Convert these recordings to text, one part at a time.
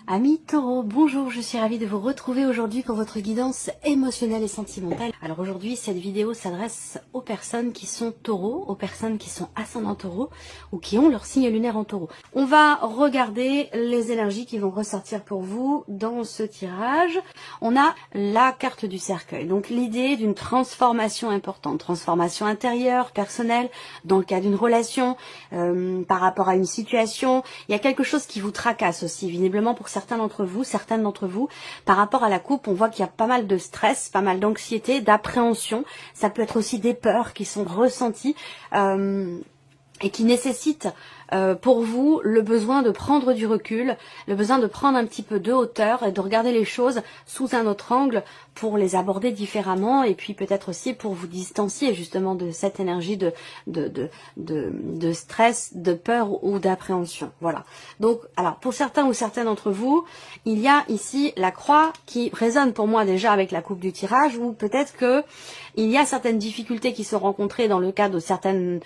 Amis Taureau, bonjour, je suis ravie de vous retrouver aujourd'hui pour votre guidance émotionnelle et sentimentale. Alors aujourd'hui, cette vidéo s'adresse aux personnes qui sont taureaux, aux personnes qui sont ascendants taureaux ou qui ont leur signe lunaire en taureau. On va regarder les énergies qui vont ressortir pour vous dans ce tirage. On a la carte du cercueil, donc l'idée d'une transformation importante, transformation intérieure, personnelle, dans le cas d'une relation, par rapport à une situation. Il y a quelque chose qui vous tracasse aussi, visiblement pour certains d'entre vous, certaines d'entre vous, par rapport à la coupe, on voit qu'il y a pas mal de stress, pas mal d'anxiété, d'appréhension. Ça peut être aussi des peurs qui sont ressenties et qui nécessitent pour vous le besoin de prendre du recul, le besoin de prendre un petit peu de hauteur et de regarder les choses sous un autre angle pour les aborder différemment et puis peut-être aussi pour vous distancier justement de cette énergie de stress, de peur ou d'appréhension. Voilà. Donc, alors pour certains ou certaines d'entre vous, il y a ici la croix qui résonne pour moi déjà avec la coupe du tirage, ou peut-être que il y a certaines difficultés qui sont rencontrées dans le cadre de certaines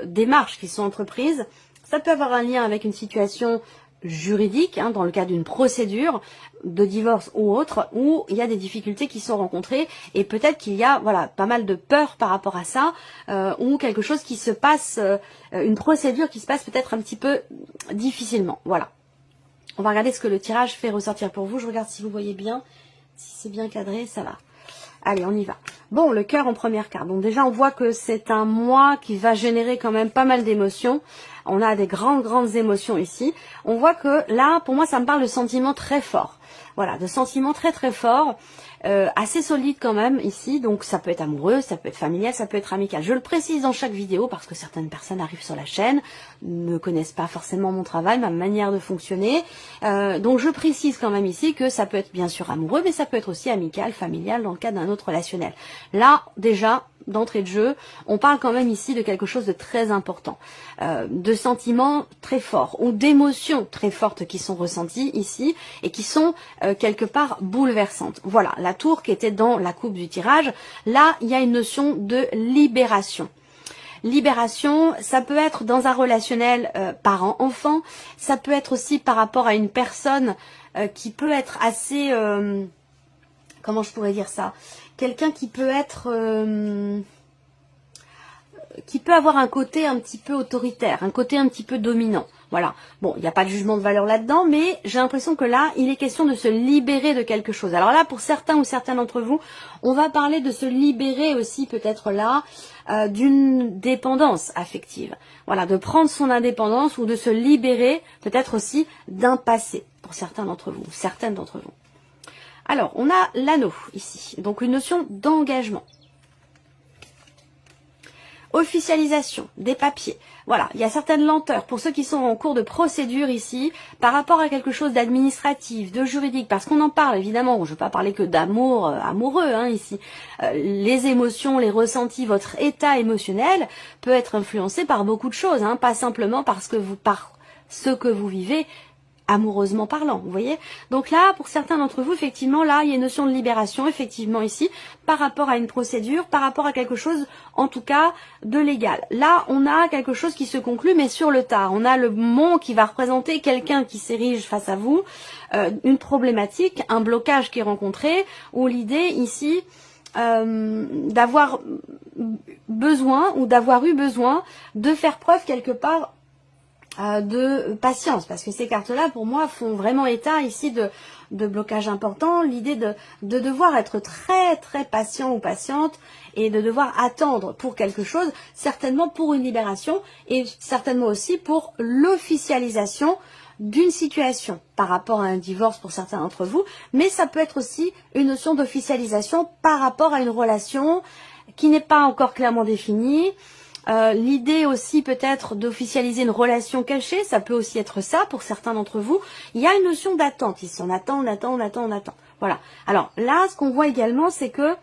démarches qui sont entreprises. Ça peut avoir un lien avec une situation juridique, dans le cadre d'une procédure de divorce ou autre, où il y a des difficultés qui sont rencontrées et peut-être qu'il y a pas mal de peur par rapport à ça, ou quelque chose qui se passe, une procédure qui se passe peut-être un petit peu difficilement. Voilà. On va regarder ce que le tirage fait ressortir pour vous. Je regarde si vous voyez bien, si c'est bien cadré, ça va. Allez, on y va. Bon, le cœur en première carte. Donc déjà, on voit que c'est un mois qui va générer quand même pas mal d'émotions. On a des grandes émotions ici. On voit que là, pour moi, ça me parle de sentiments très forts. Voilà, de sentiments très forts, assez solides quand même ici. Donc ça peut être amoureux, ça peut être familial, ça peut être amical. Je le précise dans chaque vidéo parce que certaines personnes arrivent sur la chaîne, ne connaissent pas forcément mon travail, ma manière de fonctionner. Donc je précise quand même ici que ça peut être bien sûr amoureux, mais ça peut être aussi amical, familial dans le cadre d'un autre relationnel. Là, déjà, d'entrée de jeu, on parle quand même ici de quelque chose de très important, de sentiments très forts ou d'émotions très fortes qui sont ressenties ici et qui sont quelque part bouleversantes. Voilà, la tour qui était dans la coupe du tirage, là il y a une notion de libération. Libération, ça peut être dans un relationnel parent-enfant, ça peut être aussi par rapport à une personne qui peut être assez... comment je pourrais dire ça? Quelqu'un qui peut être... qui peut avoir un côté un petit peu autoritaire, un côté un petit peu dominant. Voilà. Bon, il n'y a pas de jugement de valeur là-dedans, mais j'ai l'impression que là, il est question de se libérer de quelque chose. Alors là, pour certains ou certains d'entre vous, on va parler de se libérer aussi peut-être là d'une dépendance affective. Voilà, de prendre son indépendance ou de se libérer peut-être aussi d'un passé pour certains d'entre vous, certaines d'entre vous. Alors, on a l'anneau ici, donc une notion d'engagement. Officialisation des papiers. Voilà, il y a certaines lenteurs pour ceux qui sont en cours de procédure ici, par rapport à quelque chose d'administratif, de juridique, parce qu'on en parle évidemment, je ne veux pas parler que d'amour amoureux ici. Les émotions, les ressentis, votre état émotionnel peut être influencé par beaucoup de choses, pas simplement par ce que vous vivez, amoureusement parlant, vous voyez. Donc là, pour certains d'entre vous, effectivement, là, il y a une notion de libération, effectivement, ici, par rapport à une procédure, par rapport à quelque chose, en tout cas, de légal. Là, on a quelque chose qui se conclut, mais sur le tard. On a le mont qui va représenter quelqu'un qui s'érige face à vous, une problématique, un blocage qui est rencontré, ou l'idée, ici, d'avoir besoin, ou d'avoir eu besoin, de faire preuve quelque part de patience, parce que ces cartes-là, pour moi, font vraiment état ici de blocage important, l'idée de devoir être très patient ou patiente et de devoir attendre pour quelque chose, certainement pour une libération et certainement aussi pour l'officialisation d'une situation par rapport à un divorce pour certains d'entre vous, mais ça peut être aussi une notion d'officialisation par rapport à une relation qui n'est pas encore clairement définie. L'idée aussi peut-être d'officialiser une relation cachée, ça peut aussi être ça pour certains d'entre vous. Il y a une notion d'attente ici, on attend. Voilà. Alors là, ce qu'on voit également, c'est que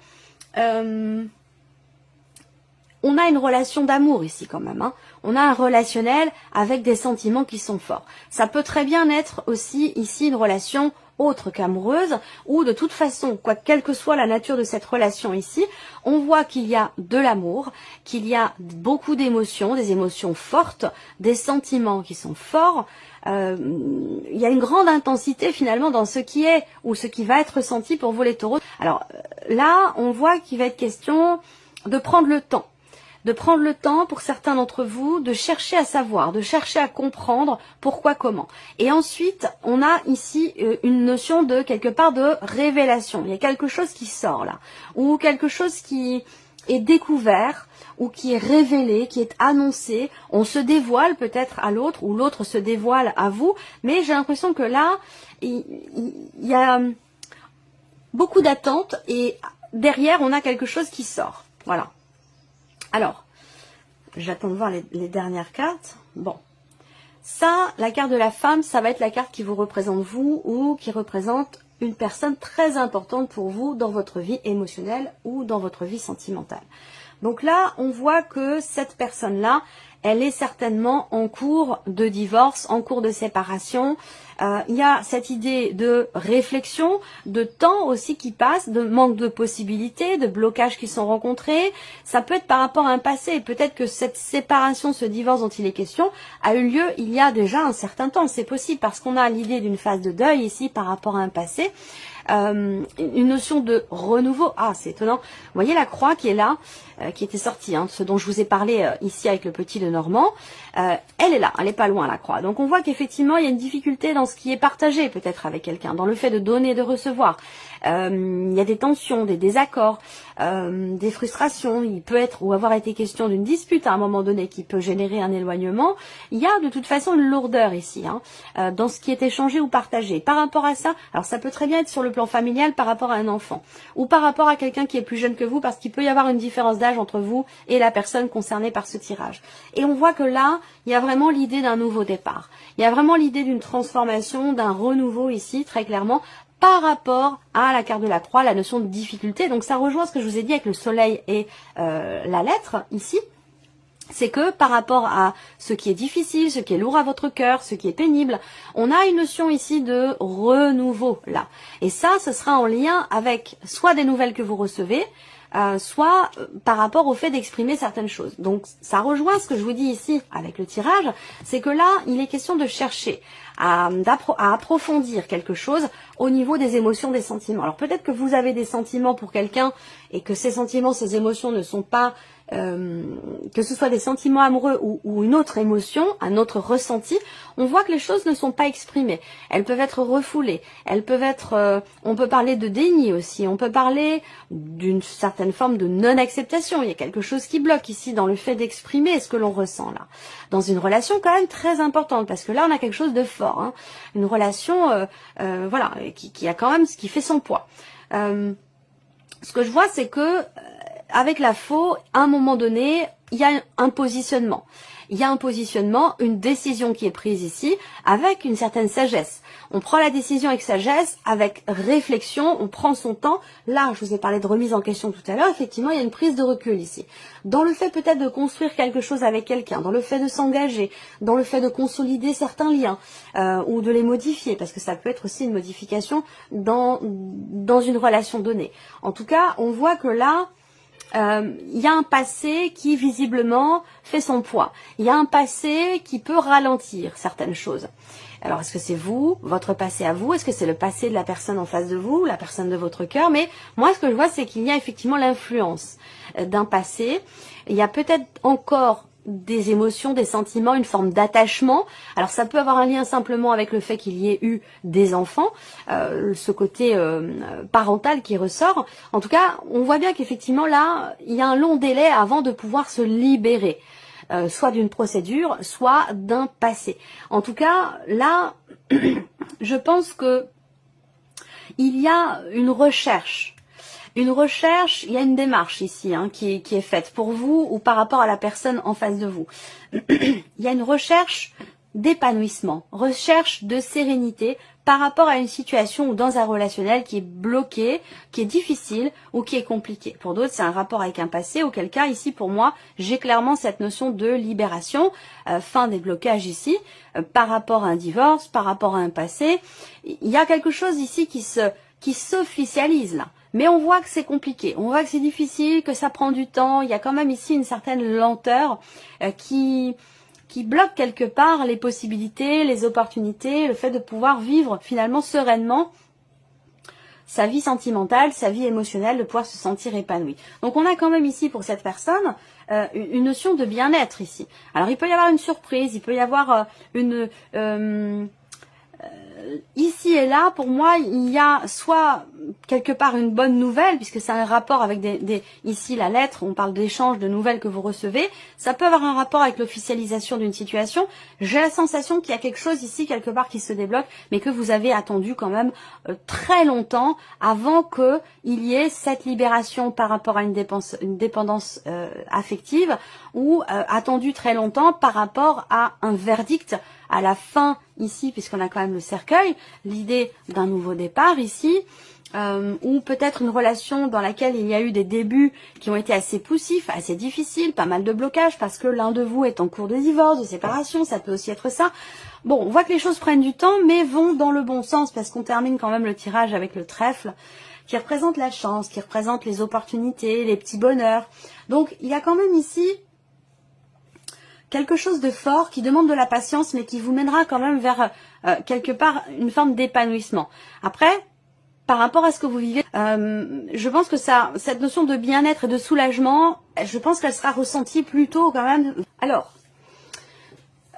on a une relation d'amour ici quand même. Hein. On a un relationnel avec des sentiments qui sont forts. Ça peut très bien être aussi ici une relation autre qu'amoureuse, ou de toute façon, quelle que soit la nature de cette relation ici, on voit qu'il y a de l'amour, qu'il y a beaucoup d'émotions, des émotions fortes, des sentiments qui sont forts. Il y a une grande intensité finalement dans ce qui est ou ce qui va être ressenti pour vous les taureaux. Alors là, on voit qu'il va être question de prendre le temps. De prendre le temps pour certains d'entre vous de chercher à savoir, de chercher à comprendre pourquoi, comment. Et ensuite, on a ici une notion de quelque part de révélation. Il y a quelque chose qui sort là, ou quelque chose qui est découvert, ou qui est révélé, qui est annoncé. On se dévoile peut-être à l'autre, ou l'autre se dévoile à vous, mais j'ai l'impression que là, il y a beaucoup d'attentes, et derrière, on a quelque chose qui sort. Voilà. Alors, j'attends de voir les dernières cartes. Bon, ça, la carte de la femme, ça va être la carte qui vous représente vous ou qui représente une personne très importante pour vous dans votre vie émotionnelle ou dans votre vie sentimentale. Donc là, on voit que cette personne-là, elle est certainement en cours de divorce, en cours de séparation. Il y a cette idée de réflexion, de temps aussi qui passe, de manque de possibilités, de blocages qui sont rencontrés. Ça peut être par rapport à un passé. Peut-être que cette séparation, ce divorce dont il est question, a eu lieu il y a déjà un certain temps. C'est possible parce qu'on a l'idée d'une phase de deuil ici par rapport à un passé. Une notion de renouveau. Ah, c'est étonnant. Vous voyez la croix qui est là, qui était sortie, hein, ce dont je vous ai parlé ici avec le petit de Normand. Elle est là, elle est pas loin la croix. Donc on voit qu'effectivement il y a une difficulté dans ce qui est partagé peut-être avec quelqu'un, dans le fait de donner et de recevoir. Il y a des tensions, des désaccords, des frustrations. Il peut être ou avoir été question d'une dispute à un moment donné qui peut générer un éloignement. Il y a de toute façon une lourdeur ici, hein, dans ce qui est échangé ou partagé. Par rapport à ça, alors ça peut très bien être sur le plan familial par rapport à un enfant ou par rapport à quelqu'un qui est plus jeune que vous, parce qu'il peut y avoir une différence d'âge entre vous et la personne concernée par ce tirage. Et on voit que là, il y a vraiment l'idée d'un nouveau départ. Il y a vraiment l'idée d'une transformation, d'un renouveau ici, très clairement, par rapport à la carte de la croix, la notion de difficulté. Donc ça rejoint ce que je vous ai dit avec le soleil et la lettre ici. C'est que par rapport à ce qui est difficile, ce qui est lourd à votre cœur, ce qui est pénible, on a une notion ici de renouveau là. Et ça, ce sera en lien avec soit des nouvelles que vous recevez, soit par rapport au fait d'exprimer certaines choses. Donc ça rejoint ce que je vous dis ici avec le tirage, c'est que là, il est question de chercher à approfondir quelque chose au niveau des émotions, des sentiments. Alors peut-être que vous avez des sentiments pour quelqu'un et que ces sentiments, ces émotions ne sont pas, que ce soit des sentiments amoureux ou une autre émotion, un autre ressenti, on voit que les choses ne sont pas exprimées. Elles peuvent être refoulées, elles peuvent être, on peut parler de déni aussi, on peut parler d'une certaine forme de non-acceptation. Il y a quelque chose qui bloque ici dans le fait d'exprimer ce que l'on ressent là. Dans une relation quand même très importante, parce que là on a quelque chose de fort, hein. Une relation voilà, qui a quand même ce qui fait son poids. Ce que je vois, c'est que avec la faux, à un moment donné, il y a un positionnement. Il y a un positionnement, une décision qui est prise ici avec une certaine sagesse. On prend la décision avec sagesse, avec réflexion, on prend son temps. Là, je vous ai parlé de remise en question tout à l'heure, effectivement, il y a une prise de recul ici. Dans le fait peut-être de construire quelque chose avec quelqu'un, dans le fait de s'engager, dans le fait de consolider certains liens ou de les modifier, parce que ça peut être aussi une modification dans une relation donnée. En tout cas, on voit que là, il y a un passé qui visiblement fait son poids. Il y a un passé qui peut ralentir certaines choses. Alors, est-ce que c'est vous, votre passé à vous? Est-ce que c'est le passé de la personne en face de vous, la personne de votre cœur? Mais moi, ce que je vois, c'est qu'il y a effectivement l'influence d'un passé. Il y a peut-être encore des émotions, des sentiments, une forme d'attachement. Alors ça peut avoir un lien simplement avec le fait qu'il y ait eu des enfants, ce côté parental qui ressort. En tout cas, on voit bien qu'effectivement là, il y a un long délai avant de pouvoir se libérer, soit d'une procédure, soit d'un passé. En tout cas, là, je pense que il y a une recherche. Une recherche, il y a une démarche ici qui est faite pour vous ou par rapport à la personne en face de vous. Il y a une recherche d'épanouissement, recherche de sérénité par rapport à une situation ou dans un relationnel qui est bloqué, qui est difficile ou qui est compliqué. Pour d'autres, c'est un rapport avec un passé, auquel cas, ici, pour moi, j'ai clairement cette notion de libération, fin des blocages ici, par rapport à un divorce, par rapport à un passé. Il y a quelque chose ici qui s'officialise là. Mais on voit que c'est compliqué, on voit que c'est difficile, que ça prend du temps. Il y a quand même ici une certaine lenteur qui bloque quelque part les possibilités, les opportunités, le fait de pouvoir vivre finalement sereinement sa vie sentimentale, sa vie émotionnelle, de pouvoir se sentir épanoui. Donc on a quand même ici pour cette personne une notion de bien-être ici. Alors il peut y avoir une surprise, il peut y avoir ici et là, pour moi, il y a soit quelque part une bonne nouvelle, puisque c'est un rapport avec ici la lettre, on parle d'échange de nouvelles que vous recevez, ça peut avoir un rapport avec l'officialisation d'une situation. J'ai la sensation qu'il y a quelque chose ici, quelque part, qui se débloque, mais que vous avez attendu quand même très longtemps avant qu'il y ait cette libération par rapport à une dépendance affective, ou attendu très longtemps par rapport à un verdict à la fin ici, puisqu'on a quand même le cercueil, l'idée d'un nouveau départ ici, ou peut-être une relation dans laquelle il y a eu des débuts qui ont été assez poussifs, assez difficiles, pas mal de blocages, parce que l'un de vous est en cours de divorce, de séparation, ça peut aussi être ça. Bon, on voit que les choses prennent du temps, mais vont dans le bon sens, parce qu'on termine quand même le tirage avec le trèfle, qui représente la chance, qui représente les opportunités, les petits bonheurs. Donc, il y a quand même ici quelque chose de fort qui demande de la patience, mais qui vous mènera quand même vers quelque part une forme d'épanouissement. Après, par rapport à ce que vous vivez, je pense que cette notion de bien-être et de soulagement, je pense qu'elle sera ressentie plutôt quand même. Alors,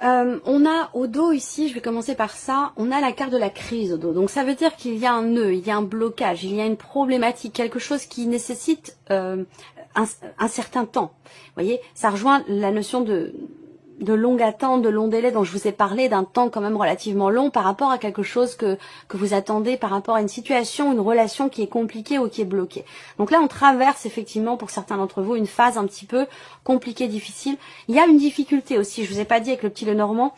on a au dos ici, je vais commencer par ça, on a la carte de la crise au dos. Donc ça veut dire qu'il y a un nœud, il y a un blocage, il y a une problématique, quelque chose qui nécessite un certain temps. Vous voyez, ça rejoint la notion de longue attente, de long délai dont je vous ai parlé, d'un temps quand même relativement long par rapport à quelque chose que vous attendez, par rapport à une situation, une relation qui est compliquée ou qui est bloquée. Donc là, on traverse effectivement pour certains d'entre vous une phase un petit peu compliquée, difficile. Il y a une difficulté aussi, je vous ai pas dit avec le petit Lenormand,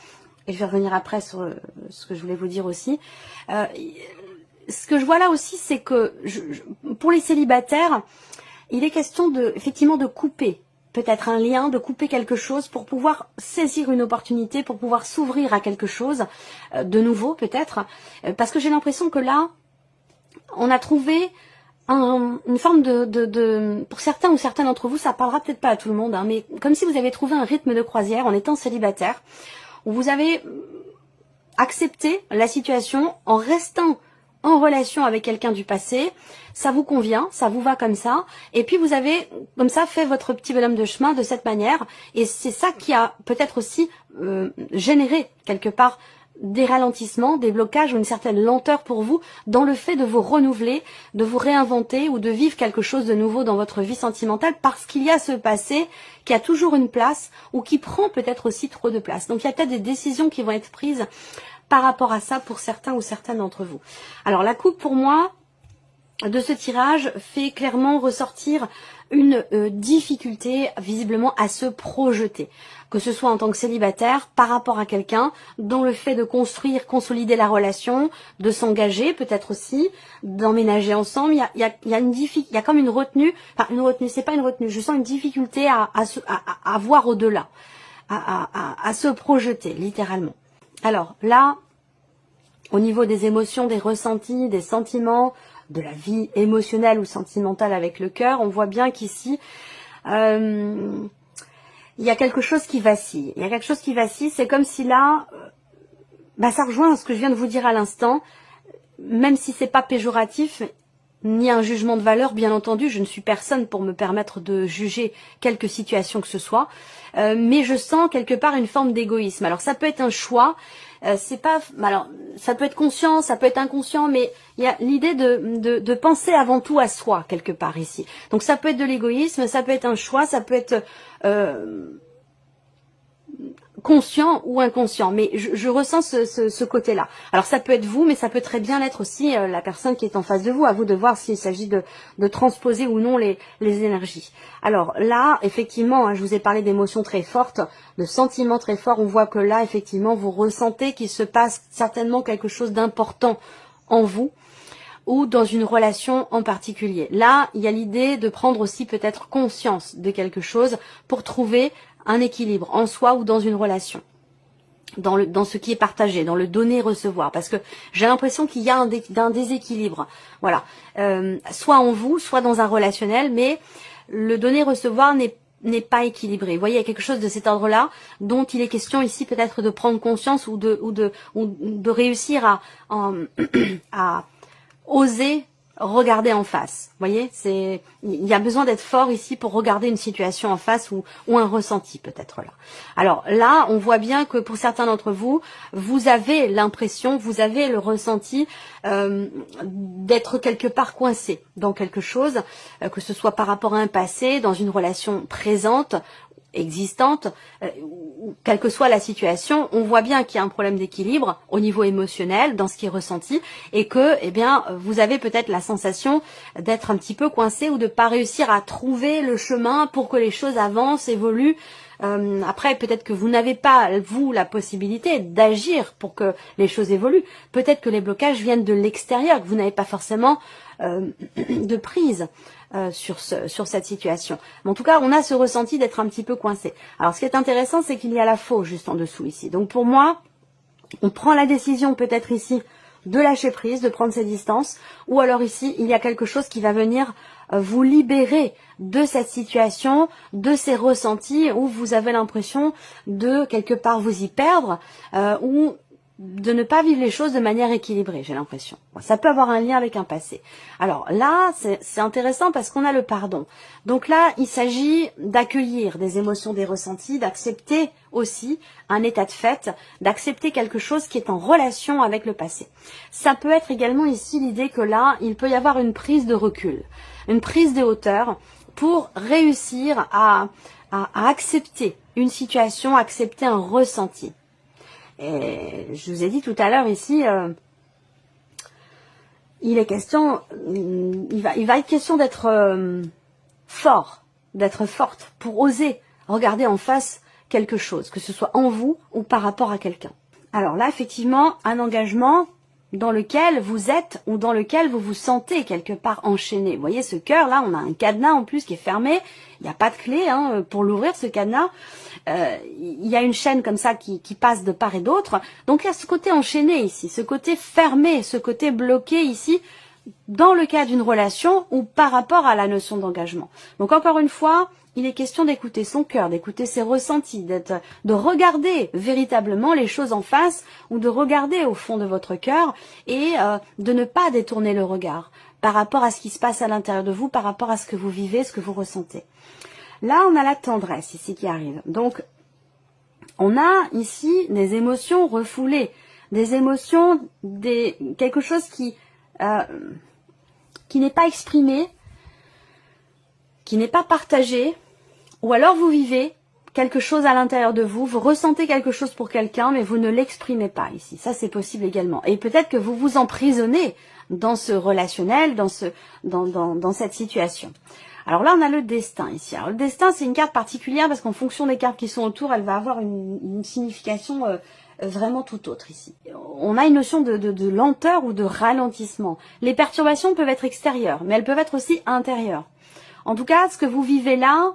et je vais revenir après sur ce que je voulais vous dire aussi. Ce que je vois là aussi, c'est que pour les célibataires, il est question effectivement de couper peut-être un lien, de couper quelque chose pour pouvoir saisir une opportunité, pour pouvoir s'ouvrir à quelque chose de nouveau peut-être, parce que j'ai l'impression que là, on a trouvé une forme pour certains ou certains d'entre vous, ça parlera peut-être pas à tout le monde, hein, mais comme si vous avez trouvé un rythme de croisière en étant célibataire, où vous avez accepté la situation en restant en relation avec quelqu'un du passé, ça vous convient, ça vous va comme ça, et puis vous avez comme ça fait votre petit bonhomme de chemin de cette manière, et c'est ça qui a peut-être aussi généré quelque part des ralentissements, des blocages ou une certaine lenteur pour vous dans le fait de vous renouveler, de vous réinventer ou de vivre quelque chose de nouveau dans votre vie sentimentale, parce qu'il y a ce passé qui a toujours une place ou qui prend peut-être aussi trop de place. Donc il y a peut-être des décisions qui vont être prises par rapport à ça pour certains ou certaines d'entre vous. Alors la coupe pour moi de ce tirage fait clairement ressortir une difficulté visiblement à se projeter, que ce soit en tant que célibataire par rapport à quelqu'un, dans le fait de construire, consolider la relation, de s'engager peut-être aussi, d'emménager ensemble. Il y a comme une retenue, enfin une retenue, c'est pas une retenue, je sens une difficulté à voir au-delà, à se projeter littéralement. Alors là, au niveau des émotions, des ressentis, des sentiments, de la vie émotionnelle ou sentimentale avec le cœur, on voit bien qu'ici, il y a quelque chose qui vacille. Il y a quelque chose qui vacille, c'est comme si là, ça rejoint ce que je viens de vous dire à l'instant, même si c'est pas péjoratif, ni un jugement de valeur, bien entendu, je ne suis personne pour me permettre de juger quelque situation que ce soit, mais je sens quelque part une forme d'égoïsme. Alors ça peut être un choix, c'est pas, alors ça peut être conscient, ça peut être inconscient, mais il y a l'idée de penser avant tout à soi quelque part ici. Donc ça peut être de l'égoïsme, ça peut être un choix, ça peut être conscient ou inconscient, mais je ressens ce côté-là. Alors ça peut être vous, mais ça peut très bien être aussi la personne qui est en face de vous. À vous de voir s'il s'agit de transposer ou non les énergies. Alors là, effectivement, hein, je vous ai parlé d'émotions très fortes, de sentiments très forts. On voit que là, effectivement, vous ressentez qu'il se passe certainement quelque chose d'important en vous ou dans une relation en particulier. Là, il y a l'idée de prendre aussi peut-être conscience de quelque chose pour trouver un équilibre en soi ou dans une relation, dans ce qui est partagé, dans le donner-recevoir, parce que j'ai l'impression qu'il y a un déséquilibre, voilà, soit en vous, soit dans un relationnel, mais le donner-recevoir n'est pas équilibré. Vous voyez, il y a quelque chose de cet ordre-là dont il est question ici peut-être de prendre conscience ou de réussir à oser regarder en face. Vous voyez, il y a besoin d'être fort ici pour regarder une situation en face ou un ressenti peut-être là. Alors là, on voit bien que pour certains d'entre vous, vous avez l'impression, vous avez le ressenti d'être quelque part coincé dans quelque chose, que ce soit par rapport à un passé, dans une relation présente, existante, quelle que soit la situation, on voit bien qu'il y a un problème d'équilibre au niveau émotionnel dans ce qui est ressenti et que, eh bien, vous avez peut-être la sensation d'être un petit peu coincé ou de pas réussir à trouver le chemin pour que les choses avancent, évoluent. Après, peut-être que vous n'avez pas, vous, la possibilité d'agir pour que les choses évoluent. Peut-être que les blocages viennent de l'extérieur, que vous n'avez pas forcément de prise sur cette situation. Mais en tout cas, on a ce ressenti d'être un petit peu coincé. Alors, ce qui est intéressant, c'est qu'il y a la faux juste en dessous ici. Donc, pour moi, on prend la décision peut-être ici de lâcher prise, de prendre ses distances, ou alors ici, il y a quelque chose qui va venir vous libérer de cette situation, de ces ressentis où vous avez l'impression de quelque part vous y perdre, ou de ne pas vivre les choses de manière équilibrée, j'ai l'impression. Bon, ça peut avoir un lien avec un passé. Alors là, c'est intéressant parce qu'on a le pardon. Donc là, il s'agit d'accueillir des émotions, des ressentis, d'accepter aussi un état de fait, d'accepter quelque chose qui est en relation avec le passé. Ça peut être également ici l'idée que là, il peut y avoir une prise de recul, une prise de hauteur pour réussir à accepter une situation, accepter un ressenti. Et je vous ai dit tout à l'heure ici, il est question, il va être question d'être fort, d'être forte pour oser regarder en face quelque chose, que ce soit en vous ou par rapport à quelqu'un. Alors là, effectivement, un engagement dans lequel vous êtes ou dans lequel vous vous sentez quelque part enchaîné. Vous voyez ce cœur là, on a un cadenas en plus qui est fermé, il n'y a pas de clé pour l'ouvrir ce cadenas. Il y a une chaîne comme ça qui passe de part et d'autre. Donc il y a ce côté enchaîné ici, ce côté fermé, ce côté bloqué ici, dans le cas d'une relation ou par rapport à la notion d'engagement. Donc encore une fois, il est question d'écouter son cœur, d'écouter ses ressentis, de regarder véritablement les choses en face ou de regarder au fond de votre cœur et de ne pas détourner le regard par rapport à ce qui se passe à l'intérieur de vous, par rapport à ce que vous vivez, ce que vous ressentez. Là, on a la tendresse ici qui arrive. Donc, on a ici des émotions refoulées, des émotions, quelque chose qui n'est pas exprimé, qui n'est pas partagé, ou alors vous vivez quelque chose à l'intérieur de vous, vous ressentez quelque chose pour quelqu'un, mais vous ne l'exprimez pas ici. Ça, c'est possible également. Et peut-être que vous vous emprisonnez dans ce relationnel, dans cette situation. Alors là, on a le destin ici. Alors le destin, c'est une carte particulière parce qu'en fonction des cartes qui sont autour, elle va avoir une signification vraiment tout autre ici. On a une notion de lenteur ou de ralentissement. Les perturbations peuvent être extérieures, mais elles peuvent être aussi intérieures. En tout cas, ce que vous vivez là,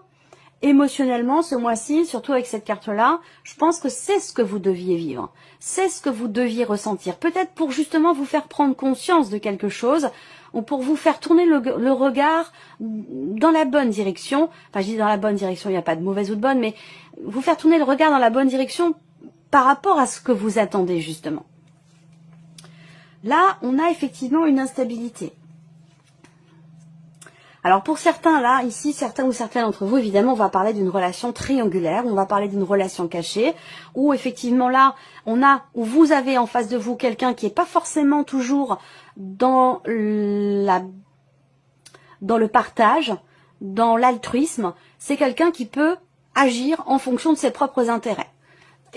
émotionnellement, ce mois-ci, surtout avec cette carte-là, je pense que c'est ce que vous deviez vivre. C'est ce que vous deviez ressentir. Peut-être pour justement vous faire prendre conscience de quelque chose ou pour vous faire tourner le regard dans la bonne direction. Enfin, je dis dans la bonne direction, il n'y a pas de mauvaise ou de bonne, mais vous faire tourner le regard dans la bonne direction par rapport à ce que vous attendez justement. Là, on a effectivement une instabilité. Alors pour certains là, ici, certains ou certaines d'entre vous, évidemment, on va parler d'une relation triangulaire, on va parler d'une relation cachée, où effectivement là, où vous avez en face de vous quelqu'un qui n'est pas forcément toujours dans le partage, dans l'altruisme, c'est quelqu'un qui peut agir en fonction de ses propres intérêts.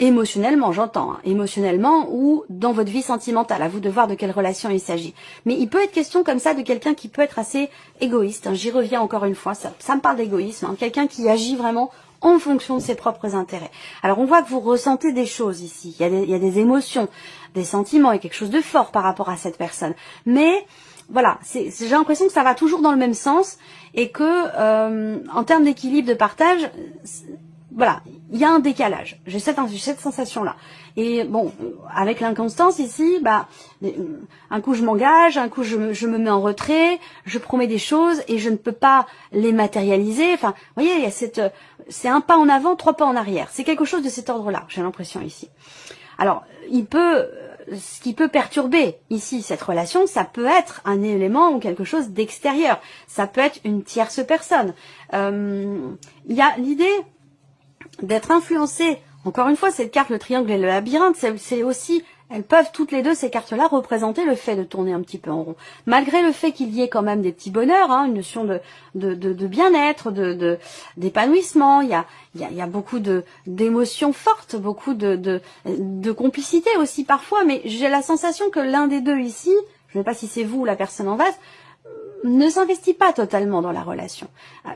Émotionnellement, j'entends, hein, émotionnellement ou dans votre vie sentimentale, à vous de voir de quelle relation il s'agit. Mais il peut être question comme ça de quelqu'un qui peut être assez égoïste, hein, j'y reviens encore une fois, ça me parle d'égoïsme, hein, quelqu'un qui agit vraiment en fonction de ses propres intérêts. Alors on voit que vous ressentez des choses ici, il y a des émotions, des sentiments, il y a quelque chose de fort par rapport à cette personne. Mais voilà, j'ai l'impression que ça va toujours dans le même sens et que en termes d'équilibre de partage, voilà, il y a un décalage. J'ai cette sensation-là. Et bon, avec l'inconstance ici, un coup je m'engage, un coup je me mets en retrait, je promets des choses et je ne peux pas les matérialiser. Enfin, vous voyez, il y a c'est un pas en avant, 3 pas en arrière. C'est quelque chose de cet ordre-là, j'ai l'impression ici. Alors, ce qui peut perturber ici cette relation, ça peut être un élément ou quelque chose d'extérieur. Ça peut être une tierce personne. Il y a l'idée d'être influencé. Encore une fois, cette carte, le triangle et le labyrinthe, c'est aussi, elles peuvent toutes les deux, ces cartes-là, représenter le fait de tourner un petit peu en rond. Malgré le fait qu'il y ait quand même des petits bonheurs, hein, une notion de bien-être, d'épanouissement, il y a beaucoup d'émotions fortes, beaucoup de complicité aussi parfois, mais j'ai la sensation que l'un des deux ici, je ne sais pas si c'est vous ou la personne en face, ne s'investit pas totalement dans la relation.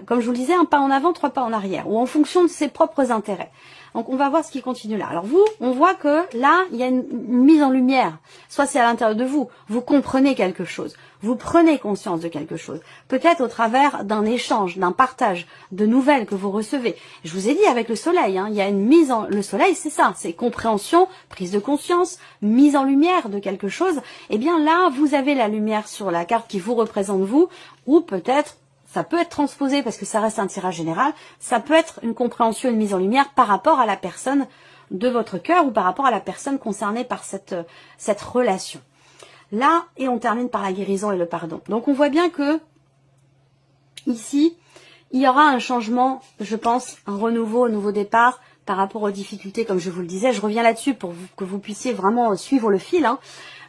Comme je vous le disais, un pas en avant, 3 pas en arrière, ou en fonction de ses propres intérêts. Donc on va voir ce qui continue là. Alors vous, on voit que là, il y a une mise en lumière. Soit c'est à l'intérieur de vous, vous comprenez quelque chose, vous prenez conscience de quelque chose. Peut-être au travers d'un échange, d'un partage, de nouvelles que vous recevez. Je vous ai dit avec le soleil, hein, il y a une mise en... Le soleil, c'est ça, c'est compréhension, prise de conscience, mise en lumière de quelque chose. Eh bien là, vous avez la lumière sur la carte qui vous représente vous, ou peut-être ça peut être transposé parce que ça reste un tirage général, ça peut être une compréhension, une mise en lumière par rapport à la personne de votre cœur ou par rapport à la personne concernée par cette relation. Là, et on termine par la guérison et le pardon. Donc on voit bien que ici, il y aura un changement, je pense, un renouveau, un nouveau départ par rapport aux difficultés, comme je vous le disais. Je reviens là-dessus pour que vous puissiez vraiment suivre le fil, hein.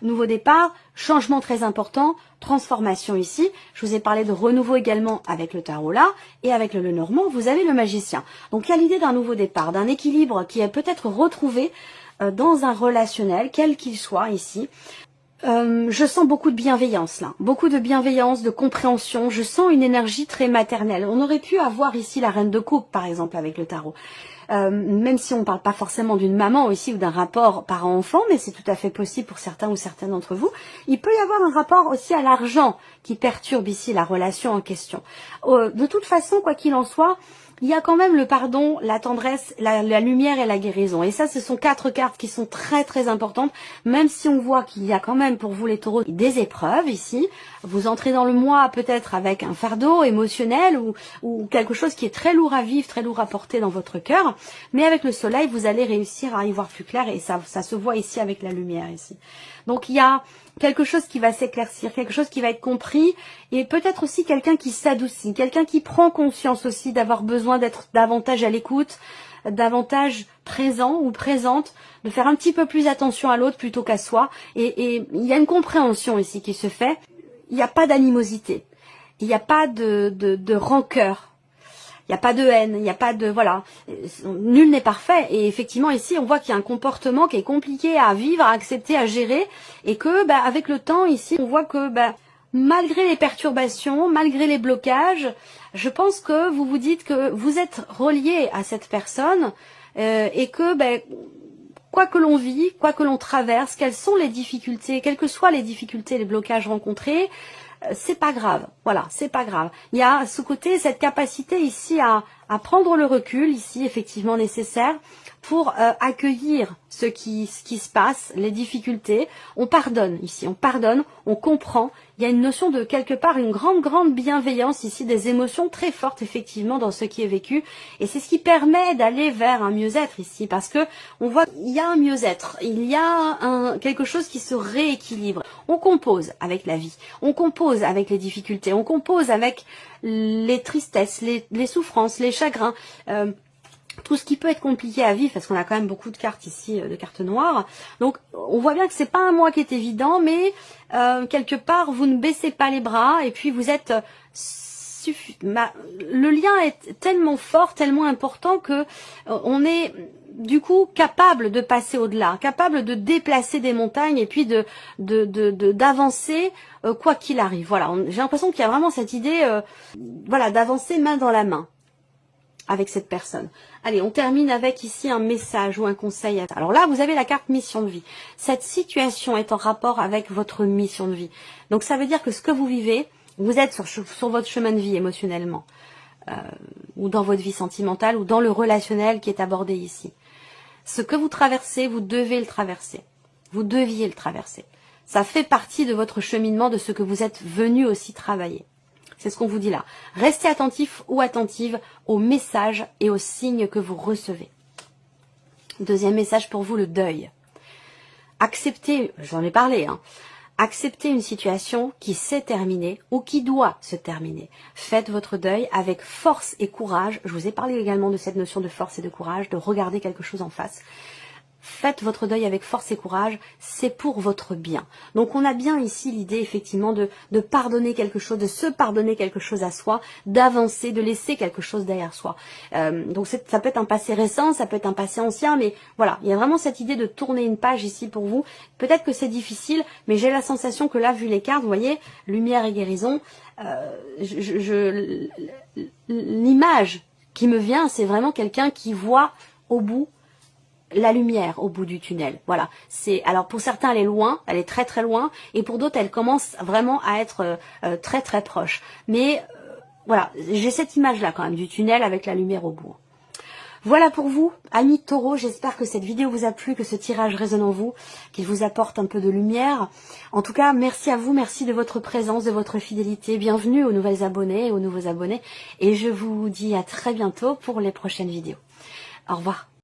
Nouveau départ, changement très important, transformation ici. Je vous ai parlé de renouveau également avec le tarot là, et avec le Lenormand, vous avez le magicien. Donc il y a l'idée d'un nouveau départ, d'un équilibre qui est peut-être retrouvé dans un relationnel, quel qu'il soit ici. Je sens beaucoup de bienveillance là, beaucoup de bienveillance, de compréhension. Je sens une énergie très maternelle. On aurait pu avoir ici la reine de coupe par exemple avec le tarot. Même si on ne parle pas forcément d'une maman aussi ou d'un rapport parent-enfant, mais c'est tout à fait possible pour certains ou certaines d'entre vous. Il peut y avoir un rapport aussi à l'argent qui perturbe ici la relation en question. De toute façon, quoi qu'il en soit, il y a quand même le pardon, la tendresse, la lumière et la guérison. Et ça, ce sont 4 cartes qui sont très très importantes, même si on voit qu'il y a quand même pour vous les taureaux des épreuves ici. Vous entrez dans le mois peut-être avec un fardeau émotionnel ou quelque chose qui est très lourd à vivre, très lourd à porter dans votre cœur. Mais avec le soleil, vous allez réussir à y voir plus clair et ça se voit ici avec la lumière ici. Donc il y a quelque chose qui va s'éclaircir, quelque chose qui va être compris et peut-être aussi quelqu'un qui s'adoucit, quelqu'un qui prend conscience aussi d'avoir besoin d'être davantage à l'écoute, davantage présent ou présente, de faire un petit peu plus attention à l'autre plutôt qu'à soi. Et il y a une compréhension ici qui se fait. Il n'y a pas d'animosité, il n'y a pas de rancœur. Il n'y a pas de haine, il n'y a pas de... Voilà, nul n'est parfait. Et effectivement, ici, on voit qu'il y a un comportement qui est compliqué à vivre, à accepter, à gérer. Et que, avec le temps, ici, on voit que, malgré les perturbations, malgré les blocages, je pense que vous vous dites que vous êtes relié à cette personne et que, quoi que l'on vit, quoi que l'on traverse, quelles sont les difficultés, quelles que soient les difficultés, les blocages rencontrés, c'est pas grave, voilà, c'est pas grave. Il y a ce côté, cette capacité ici à prendre le recul, ici effectivement nécessaire, pour accueillir ce qui se passe, les difficultés. On pardonne ici, on pardonne, on comprend. Il y a une notion de quelque part, une grande bienveillance ici, des émotions très fortes effectivement dans ce qui est vécu. Et c'est ce qui permet d'aller vers un mieux-être ici, parce que on voit qu'il y a un mieux-être, il y a quelque chose qui se rééquilibre. On compose avec la vie, on compose avec les difficultés, on compose avec les tristesses, les souffrances, les chagrins. Tout ce qui peut être compliqué à vivre, parce qu'on a quand même beaucoup de cartes ici, de cartes noires. Donc, on voit bien que c'est pas un mois qui est évident, mais quelque part, vous ne baissez pas les bras, et puis vous êtes... le lien est tellement fort, tellement important que on est du coup capable de passer au-delà, capable de déplacer des montagnes et puis d'avancer quoi qu'il arrive. Voilà, j'ai l'impression qu'il y a vraiment cette idée voilà, d'avancer main dans la main avec cette personne. Allez, on termine avec ici un message ou un conseil. Alors là, vous avez la carte mission de vie. Cette situation est en rapport avec votre mission de vie. Donc ça veut dire que ce que vous vivez, vous êtes sur votre chemin de vie émotionnellement, ou dans votre vie sentimentale, ou dans le relationnel qui est abordé ici. Ce que vous traversez, vous devez le traverser. Vous deviez le traverser. Ça fait partie de votre cheminement, de ce que vous êtes venu aussi travailler. C'est ce qu'on vous dit là. Restez attentif ou attentive aux messages et aux signes que vous recevez. Deuxième message pour vous, le deuil. Acceptez, j'en ai parlé, acceptez une situation qui s'est terminée ou qui doit se terminer. Faites votre deuil avec force et courage. Je vous ai parlé également de cette notion de force et de courage, de regarder quelque chose en face. Faites votre deuil avec force et courage, c'est pour votre bien. Donc on a bien ici l'idée effectivement de pardonner quelque chose, de se pardonner quelque chose à soi, d'avancer, de laisser quelque chose derrière soi. Donc ça peut être un passé récent, ça peut être un passé ancien, mais voilà, il y a vraiment cette idée de tourner une page ici pour vous. Peut-être que c'est difficile, mais j'ai la sensation que là, vu les cartes, vous voyez, lumière et guérison, l'image qui me vient, c'est vraiment quelqu'un qui voit au bout la lumière au bout du tunnel. Voilà. Alors pour certains elle est loin, elle est très très loin, et pour d'autres elle commence vraiment à être très très proche. Mais voilà, j'ai cette image là quand même du tunnel avec la lumière au bout. Voilà pour vous, amis Taureau, j'espère que cette vidéo vous a plu, que ce tirage résonne en vous, qu'il vous apporte un peu de lumière. En tout cas, merci à vous, merci de votre présence, de votre fidélité. Bienvenue aux nouvelles abonnés et aux nouveaux abonnés. Et je vous dis à très bientôt pour les prochaines vidéos. Au revoir.